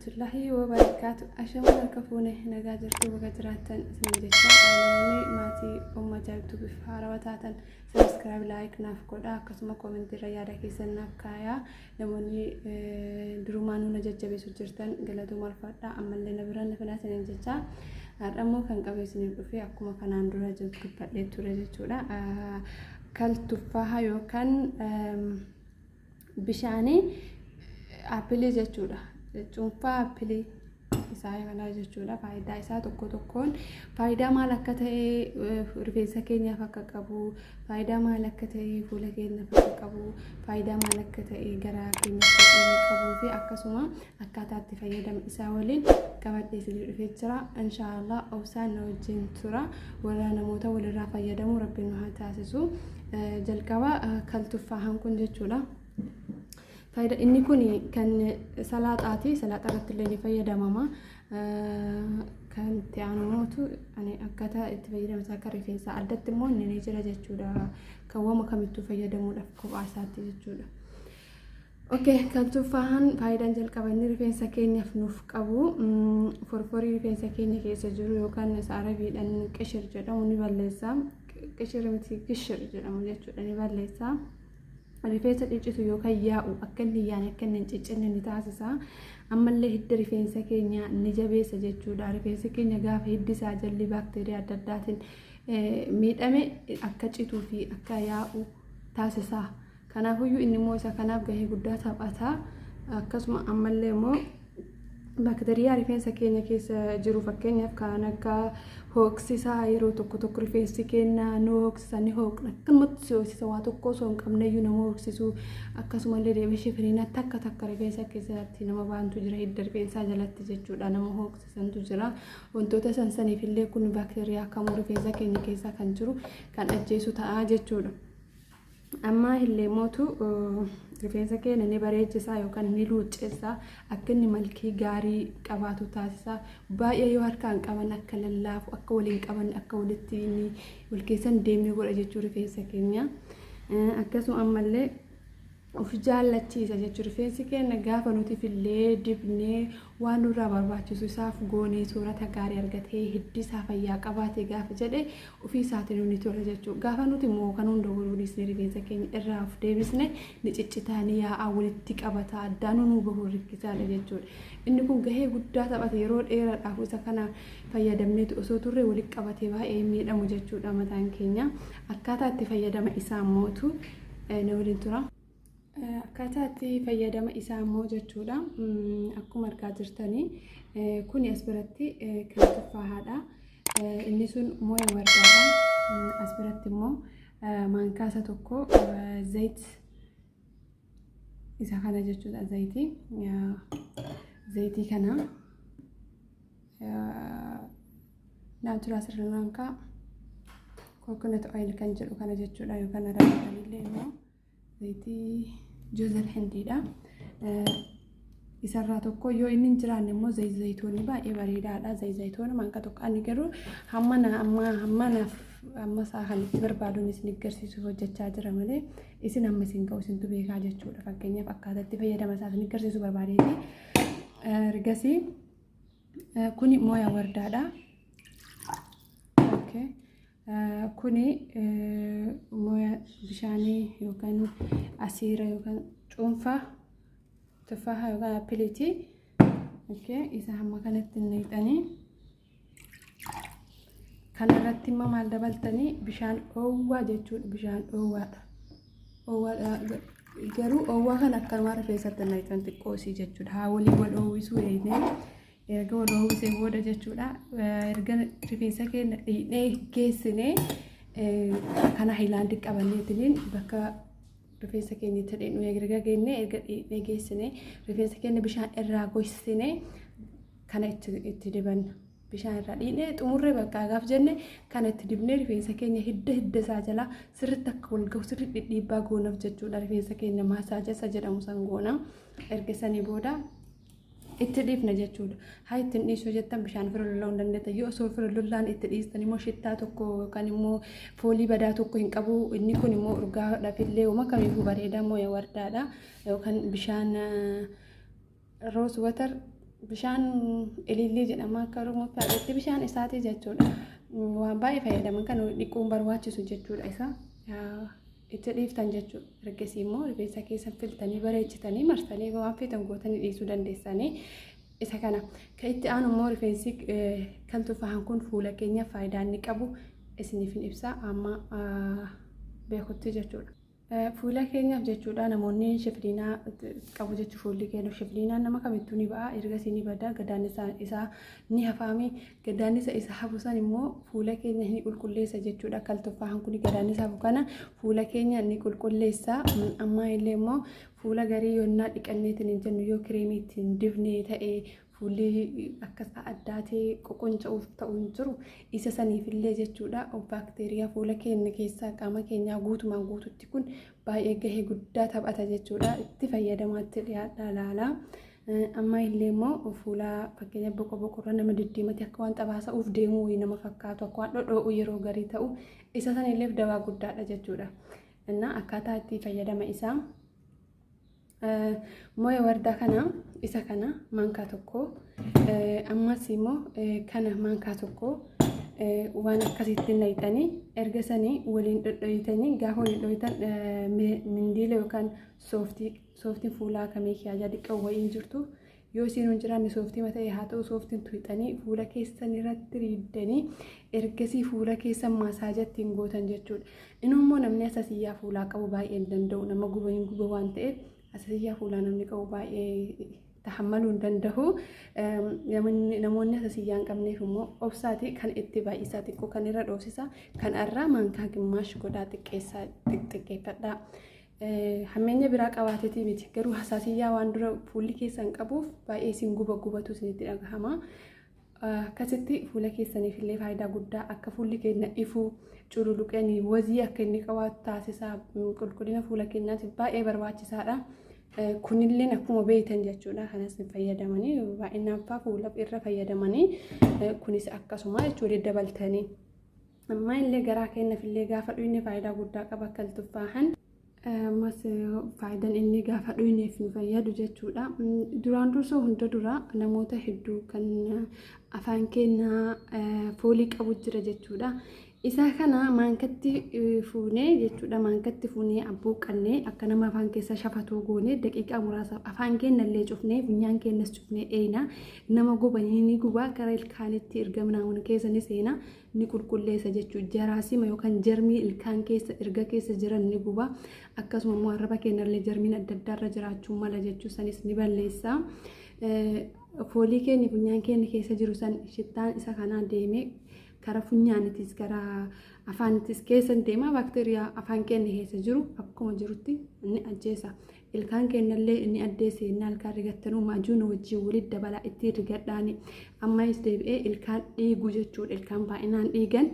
warahmatullahi wabarakatuh. Ashamaa kafuune nagaa jirtu bakka jiraattan isin jecha namoonni maatii ummata YouTube haarawaa taatan subscribe like naaf godhaa akkasuma comment irra yaada keessan naaf kaayaa namoonni durumaan nu jajjabeessu jirtan galatoomaa ulfaadhaa ammallee na biraan nafina isin jecha har'ammoo kan qabeessiniif dhufee akkuma kanaan dura dubbadhee ture jechuudha. Kal tuffaaha yookaan bishaanii appilii jechuudha. Cuunfaa appilii isaa kana jechuudha. Faayidaa isaa tokko tokkoon faayidaa maal akka ta'e rifeensa keenyaaf akka qabu, faayidaa maal akka ta'e fuula keenyaaf akka qabu, faayidaa maal akka ta'e garaa keenyaaf akka qabu fi akkasuma akkaataa itti fayyadama isaa waliin qabadhee isin dhufee jira. Inshaallah obsaan na wajjin tura. Warra namoota walirraa fayyadamu rabbiin nu haa taasisu. Jalqaba kal tuffaahan kun jechuudha. Faayida inni kun kan salaaxaati. Salaaxa irratti illee ni fayyadamama. Kan ta'anuutu ani akkaataa itti fayyadamsa akka rifeensa addatti immoo inni jira jechuudha. Kan wama kamittuu fayyadamuudhaaf kophaa isaatti jechuudha. Okay, kan tuffaahan faayidaan jalqaba inni rifeensa keenyaaf nuuf qabu forforii rifeensa keenya keessa jiru yookaan arabiidhaan qishir jedhamu ni balleessa. Qishir miti qishir jedhamu jechuudha ni balleessa. Rifeensa dhiccitu yookaan yaa'u akka inni yaa'an akka inni ciccinne ni taasisa. Ammallee hidda rifeensa keenya ni jabeessa jechuudha. Rifeensi keenya gaafa hiddi isaa jalli baakteeriyaa adda addaatiin miidhame akka cituu fi akka yaa'u taasisa. Kanaafiyyuu inni immoo isa kanaaf gahee guddaa taphata. Akkasuma ammallee immoo baakteeriyaa rifeensa keenya keessa jiru fakkeenyaaf kan akka hooqsisaa yeroo tokko tokko rifeensi keenya nu hooqsisa ni hooqna akkamatti si'oosisa waa tokko osoo hin qabneyyuu nama hooqsisu akkasumallee deebishee firiina takka rifeensa keessatti nama baantu jira hidda rifeensaa jalatti jechuudha nama hooqsisantu jira wantoota sansaniif illee kun baakteeriyaa kamuu rifeensa keenya keessa kan jiru kan ajjeesu ta'a jechuudha. Amma illee mootu rifeensa keenya ni bareechisa yookaan ni luuccessa akka inni malkii gaarii qabaatu taasisa. Baay'ee yoo harkaan qaban akka lallaafu akka waliin qaban akka walitti wal keessan deemee godha jechuudha rifeensa keenya. Akkasuma ammallee of jaallachiisa jechuudha rifeensi keenya gaafa nuti fillee dibnee waan nurraa barbaachisu isaaf goonee soorata gaarii argatee hiddi isaa fayyaa qabaatee gaafa jedhe ofii isaatiin ni tola jechuudha. Gaafa nuti immoo kan hunda godhuudhisne rifeensa keenya irraa of deebisne ni ciccitaanii yaa'aa walitti qabata addaan nu bahuu rikkisaadha jechuudha. Inni kun gahee guddaa taphata yeroo dheeraadhaaf isa kana fayyadamneetu osoo turre walitti qabatee baay'ee miidhamu jechuudha mataan keenya. Akkaataa itti fayyadama isaa mootu na waliin tura. Akkaataa itti fayyadama isaa immoo jechuudha. Akkuma argaa jirtanii kun as biratti kan tuffaahaadha. Inni sun mooya wardaadha. As biratti immoo maankaasa tokko zayit isa kana jechuudha zayitii kana naaturaa sirriirankaa coconut oil kan jedhu kana jechuudha yookaan arabiidhaan immoo zayitii jozar hindiidha. Isarraa tokko yoo inni hin jiraanne immoo zayitoonni baay'ee bareedaadha. Zayitoonni maanka tokko ani garuu amma isaa kan itti barbaaduun isin agarsiisuuf hojjechaa jira malee isin amma isin ga'u isintu beekaa jechuudha. Fakkeenyaaf akkaataa itti fayyadama isaa isin agarsiisuu barbaadeeti. Ergasii kuni mooya wardaadha. Kuni mooya bishaanii yookaan asiira yookaan cuunfaa tuffaaha yookaan appiliiti. Isa hamma kanatti naqxanii kanarratti immoo maal dabaltanii bishaan dhoowwaa jechuudha. Bishaan dhoowwaadha. Garuu dhoowwaa kan akkanumaa rifeensatti naqxan xiqqoosii jechuudha. Haa waliin wal dhoowwisuu erga wal dhoowwisee booda jechuudha. Erga rifeensa keenya dhiidhee geessinee kana haayilaandii qabanneetiin bakka rifeensa keenya itti dhiidhuu erga geennee erga dhiidhee geessinee rifeensa keenya bishaan irraa gosinee kana itti dibanna. Bishaan irraa dhiidhee xumurree bakka gaaf jenne kana itti dibnee rifeensa keenya hidda isaa jala sirriitti akka wal gahu sirriitti dhiibbaa goonaaf jechuudha. Rifeensa keenya maasaajasa jedhamu san goona. Erga sanii booda itti dhiifna jechuudha. Haa ittiin dhiisuu jettan bishaan fira lolaa hin dandeetta. Yoo osoo fira lolaan itti dhiistan immoo shittaa tokko yookaan immoo foolii badaa tokko hin qabu. Inni kun immoo urgaa dhafillee uma kamiifuu bareedaa mooya wardaadha. Yookaan bishaan roos water bishaan ilillii jedhama akka Oromootti haadhatti bishaan isaati jechuudha. Waan baay'ee fayyadaman kan dhiquun barbaachisu jechuudha isa. Itti dhiiftan jechuudha. Ergasii immoo rifeensa keessan filtanii bareechitanii marsanii waan feetan gootanii dhiisuu dandeessanii isa kana. Kan itti aanu immoo rifeensi kan tufaan kun fuula keenyaaf faayidaa inni qabu isiniif hin ibsa amma beekutti jechuudha. Fuula keenyaaf jechuudha namoonni shifliinaa qabu jechuudha. Fuulli keenya shifliinaan nama kamittuu ni ba'a ergasii ni bada gadaan isaa ni hafaami gadaan isa hafu san immoo fuula keenya ni qulqulleessa jechuudha. Kaltuffaan kun gadaan isaa hafu kana fuula keenya ni qulqulleessa amma illee immoo fuula garii yoonnaa dhiqanneetiin hin jennu yoo kireemiitiin dibnee ta'ee fuulli akkas addaatee qoqonca'uuf ta'uun jiru isa saniifillee jechuudha. Baakteeriyaa fuula keenya keessaa qaama keenyaa guutumaan guututti kun baay'ee gahee guddaa taphata jechuudha. Itti fayyadamaatti dhiyaadha laala. Amma illee immoo fuula fakkeenya boqorra nama diddiimatti akka waan xabaasa'uuf deemuu nama fakkaatu akka waan dhodhoo'u yeroo garii ta'u isa sanilleef dawaa guddaadha jechuudha. Innaa akkaataa itti fayyadama isaa mooya wardaa kana isa kana maankaa tokko ammas immoo kana maankaa tokko waan akkasitti naqxanii erga sanii waliin dhodhoyitanii gaafa waliin dhodhoyitan mindiila yookaan sooftiin fuulaa kamii kiyyaa diqqoo wayiin jirtu yoo isiin hin jiraanne sooftii mata'ee haa ta'u sooftiin tuyxanii fuula keessan irratti riiddanii ergasii fuula keessan maasaajatti hin gootan jechuudha. Inni immoo namni asasiyyaa fuulaa qabu baay'ee hin danda'u nama guba waan ta'eef asasiyyaa fuulaa namni qabu baay'ee tahammaluu hin danda'u. Namoonni asasiyyaa hin qabneef immoo obsaati kan itti baay'isaa xiqqoo kan irra dhoosisa kan irraa maankaa gimmaash godhaa xiqqeeffadhaa. Hammeenya biraa qabaateetii miti garuu hasaasiyyaa waan dura fuulli keessan qabuuf baay'ee isin gubatu isinitti dhagahama. Akkasitti fuula keessaniif illee faayidaa guddaa akka fuulli keenya ifuu cululuqanii wazii akka inni qabaatu taasisaa qulqullina fuula keenyaatiif baay'ee barbaachisaadha. Kunillee akkuma beektan jechuudha kanas fayyadamanii baay'inaan fuula irra fayyadamanii kunis akkasuma jechuudha dabaltanii. Amma illee garaa keenyaaf illee gaafa dhuyne faayidaa guddaa qaba akka tuffaahan. Mas faayidaan inni gaafa dhuyneef nu fayyadu jechuudha. Duraan dursoo hunda dura namoota hedduu kan afaan keenyaa foolii qabu jira jechuudha. Isa kana maankatti fuunee jechuudha maankatti fuunee abbuuqqannee akka nama afaan keessa shafatuu goonee daqiiqaa muraasa afaan keenya illee cufnee funyaan keenyas cufnee dheena nama gubanii ni gubaa gara ilkaanitti ergamnaawwan keessa ni seena ni qulqulleessa jechuudha. Jaraasima yookaan jarmii ilkaan keessa erga keessa jiran ni gubaa akkasuma immoo arraba keenya illee jarmiin adda addaarra jiraachuu mala jechuudha sanis ni balleessa. Foolii keenya funyaan keenya keessa jiru san shittaan isa kanaa deemee kara funyaanitis kara afaanitis keessa deema baakteeriyaa afaan keenya keessa jiru akkuma jirutti inni ajjeesa. Ilkaan keenyallee inni addeesse inni ilkaan rigattanuu maajuun wajjin walitti dabalaa itti rigadhaani ammas deebi'ee ilkaan dhiigu jechuudha. Ilkaan baay'inaan dhiigan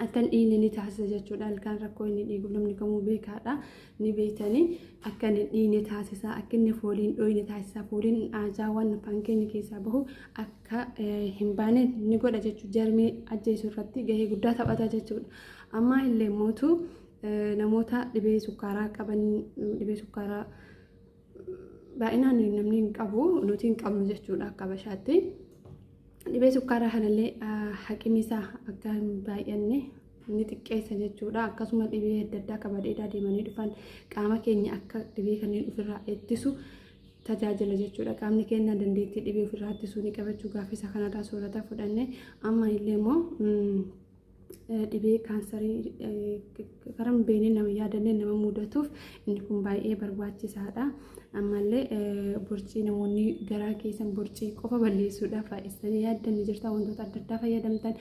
akkan dhiigni ni taasisa jechuudha. Ilkaan rakkoo inni dhiigu namni kamuu beekaadha ni beektanii akka inni dhiigni taasisa akka inni fooliin dhooyni taasisa fooliin ajaawwan afaan keenya keessaa bahu akka hin baane ni godha jechuudha. Jarmii ajjeesuu irratti gahee guddaa taphata jechuudha. Amma illee mootu namoota dhibee sukkaaraa qaban dhibee sukkaaraa baay'inaan namni hin qabu nuti hin qabnu jechuudha akka bashaatti. Dhibee sukkaaraa kanallee haqimisaa akka hin baay'anne ni xiqqeessa jechuudha. Akkasuma dhibee adda addaa qaba dheedaa deemanii dhufan qaama keenya akka dhibee kanneen ofirraa ittisu tajaajila jechuudha. Qaamni keenya dandeettii dhibee ofirraa ittisuu ni qabachuu gaaffisa kanarraa soorata fudhanne amma illee immoo dhibee kaansarii karam beenee nama yaadannee nama mudatuuf inni kun baay'ee barbaachisaadha. Ammallee borcii namoonni garaa keessan borcii qofa balleessuudhaaf baay'isanii yaaddan jirta wantoota adda addaa fayyadamtan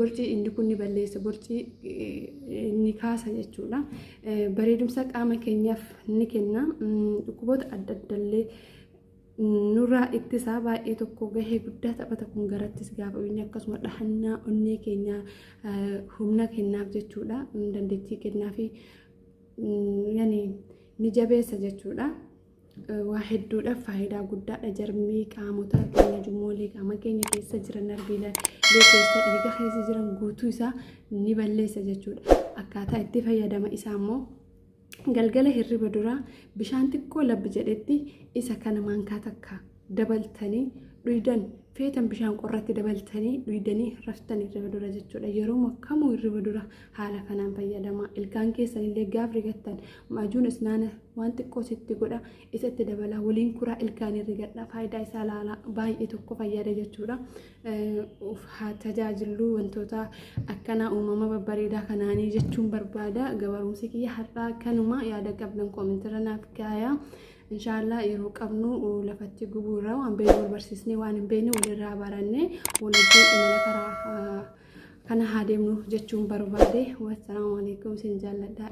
borcii inni kun ni balleessa borcii ni kaasa jechuudha. Bareedumsa qaama keenyaaf ni kenna dhukkuboota adda addaallee nurraa ittisaa baay'ee tokko gahee guddaa taphata kun garattis gaafa inni akkasuma dhahannaa onnee keenya humna kennaaf jechuudha. Dandeettii kennaafi ni jabeessa jechuudha. Waa hedduudhaaf faayidaa guddaadha. Jarmii qaamota keenya jummoolee qaama keenya keessa jiran narbiilee keessa dhiiga keessa jiran guutuu isaa ni balleessa jechuudha. Akkaataa itti fayyadama isaa immoo galgala hirriba duraa bishaan xiqqoo labbi jedhetti isa kana maankaa takka dabaltanii dhuydan feetan bishaan qorratti dabaltanii dhuydanii raftanii irra dura jechuudha. Yeroo kamuu irra dura haala kanaan fayyadama. Ilkaan keessan illee gaaf rigattan maajuun isnaana waan xiqqoo sitti godha isatti dabala waliin kuraa ilkaan rigadha faayidaa isaa laala baay'ee tokko fayyada jechuudha. Tajaajiluu wantoota akkana uumama babbareedaa kanaanii jechuun barbaada. Gabaabumsi kiyya har'aa kanuma yaada qabdan koomentirra naaf kaayaa. Inshallah yeroo qabnu lafatti gubuurraa waan beeknu barsiisnee waan hin beekne walirraa barannee walitti imala karaa kana haa deemnu jechuun barbaade. Wassalaamu alaikum sin jaalladha.